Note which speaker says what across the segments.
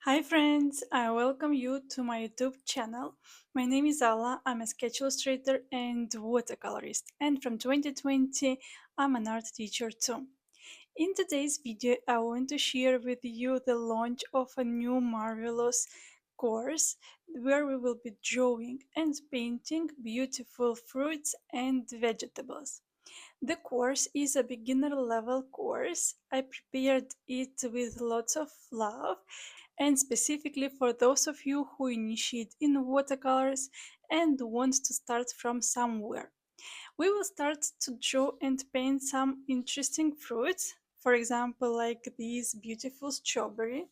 Speaker 1: Hi friends, I welcome you to my YouTube channel. My name is Alla, I'm a sketch illustrator and watercolorist, and from 2020 I'm an art teacher too. In today's video I want to share with you the launch of a new marvelous course where we will be drawing and painting beautiful fruits and vegetables. The course is a beginner level course. I prepared it with lots of love and specifically for those of you who initiate in watercolors and want to start from somewhere. We will start to draw and paint some interesting fruits, for example, like this beautiful strawberry.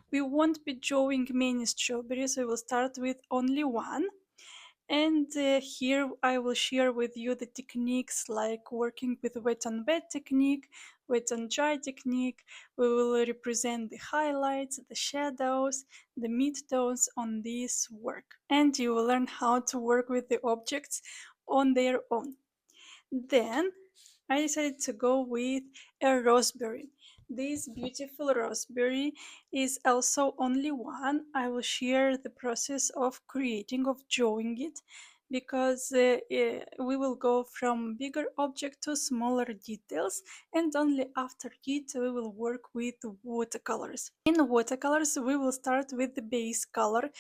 Speaker 1: We won't be drawing many strawberries, we will start with only one. And here I will share with you the techniques like working with wet on wet technique, wet on dry technique. We will represent the highlights, the shadows, the midtones on this work. And you will learn how to work with the objects on their own. Then I decided to go with a raspberry. This beautiful raspberry is also only one. I will share the process of creating, of drawing it, because we will go from bigger object to smaller details, and only after it we will work with watercolors. In watercolors we will start with the base color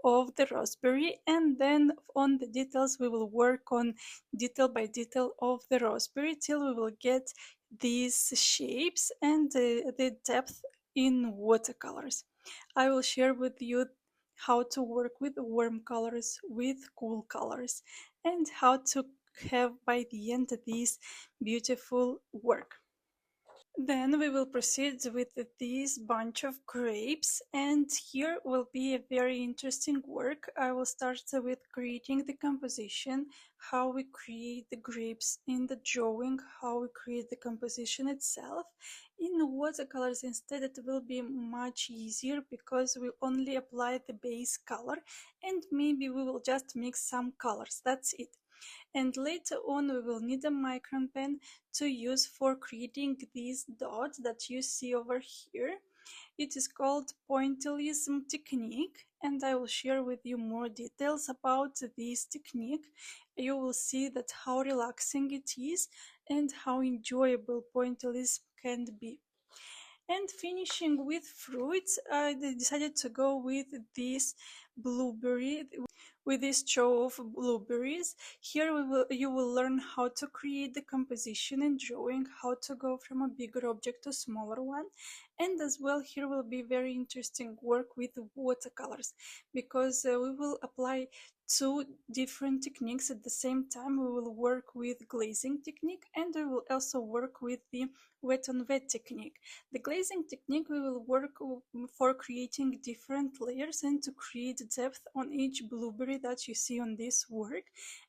Speaker 1: of the raspberry, and then on the details we will work on detail by detail of the raspberry till we will get these shapes and the depth in watercolors. I will share with you how to work with warm colors, with cool colors, and how to have by the end this beautiful work. Then we will proceed with this bunch of grapes, and here will be a very interesting work. I will start with creating the composition, how we create the grapes in the drawing, how we create the composition itself. In watercolors instead it will be much easier because we only apply the base color and maybe we will just mix some colors, that's it. And later on we will need a micron pen to use for creating these dots that you see over here. It is called pointillism technique, and I will share with you more details about this technique. You will see that how relaxing it is and how enjoyable pointillism can be. And finishing with fruits, I decided to go with this blueberry, with this straw of blueberries. Here you will learn how to create the composition and drawing, how to go from a bigger object to a smaller one. And as well here will be very interesting work with watercolors, because we will apply two different techniques at the same time. We will work with glazing technique and we will also work with the wet on wet technique. The glazing technique we will work for creating different layers and to create depth on each blueberry that you see on this work.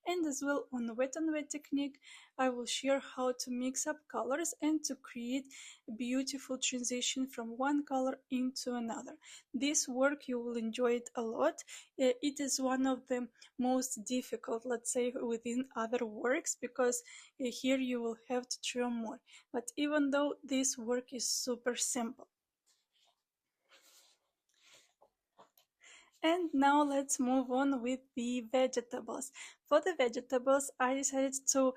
Speaker 1: And as well on the wet technique I will share how to mix up colors and to create a beautiful transition from one color into another. This work you will enjoy it a lot. It is one of the most difficult, let's say, within other works, because here you will have to draw more. But even though this work is super simple. And now let's move on with the vegetables. For the vegetables, I decided to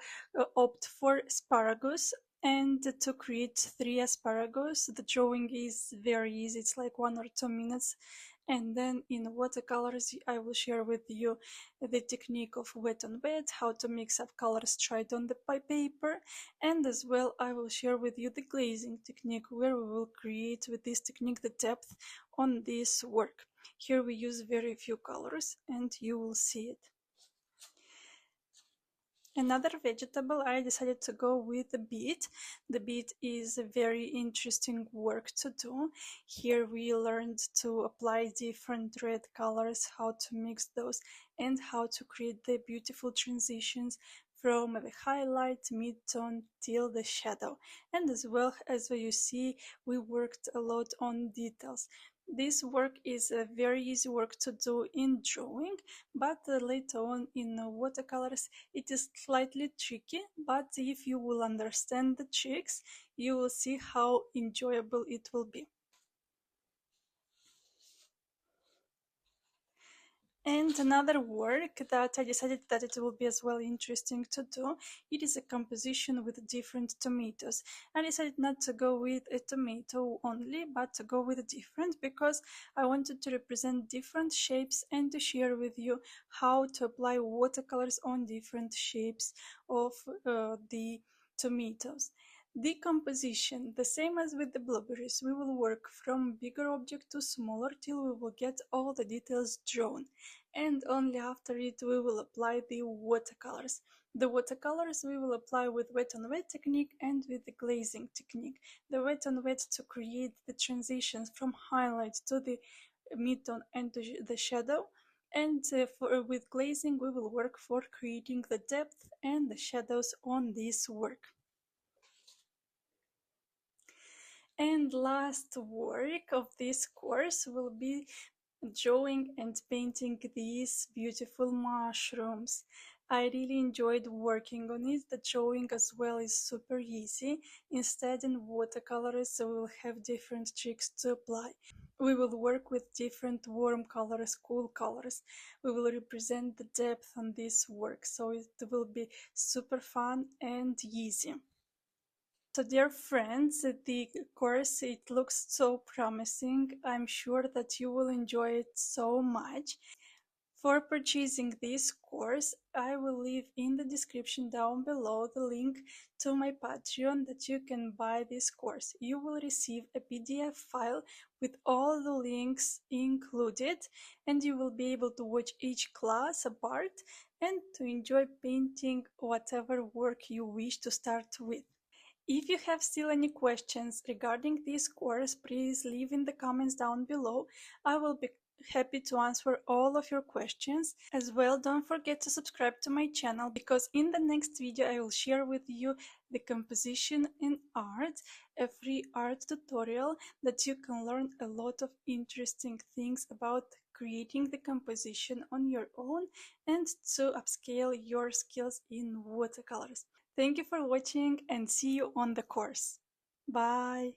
Speaker 1: opt for asparagus and to create 3 asparagus. The drawing is very easy, it's like 1 or 2 minutes. And then in watercolors, I will share with you the technique of wet on wet, how to mix up colors tried on the paper, and as well I will share with you the glazing technique, where we will create with this technique the depth on this work. Here we use very few colors and you will see it. Another vegetable, I decided to go with the beet. The beet is a very interesting work to do. Here we learned to apply different red colors, how to mix those, and how to create the beautiful transitions from the highlight, mid-tone till the shadow. And as well as you see, we worked a lot on details. This work is a very easy work to do in drawing, but later on in watercolors it is slightly tricky, but if you will understand the tricks, you will see how enjoyable it will be. And another work that I decided that it will be as well interesting to do, it is a composition with different tomatoes. I decided not to go with a tomato only, but to go with a different, because I wanted to represent different shapes and to share with you how to apply watercolors on different shapes of the tomatoes. The composition, the same as with the blueberries, we will work from bigger object to smaller till we will get all the details drawn, and only after it we will apply the watercolors. The watercolors we will apply with wet on wet technique and with the glazing technique. The wet on wet to create the transitions from highlight to the mid-tone and to the shadow, and with glazing we will work for creating the depth and the shadows on this work. And last work of this course will be drawing and painting these beautiful mushrooms. I really enjoyed working on it. The drawing as well is super easy. Instead, in watercolors, we will have different tricks to apply. We will work with different warm colors, cool colors. We will represent the depth on this work, so it will be super fun and easy. So dear friends, the course, it looks so promising. I'm sure that you will enjoy it so much. For purchasing this course, I will leave in the description down below the link to my Patreon that you can buy this course. You will receive a PDF file with all the links included, and you will be able to watch each class apart and to enjoy painting whatever work you wish to start with. If you have still any questions regarding this course, please leave in the comments down below. I will be happy to answer all of your questions. As well, don't forget to subscribe to my channel, because in the next video I will share with you the composition in art, a free art tutorial that you can learn a lot of interesting things about creating the composition on your own and to upscale your skills in watercolors. Thank you for watching and see you on the course. Bye!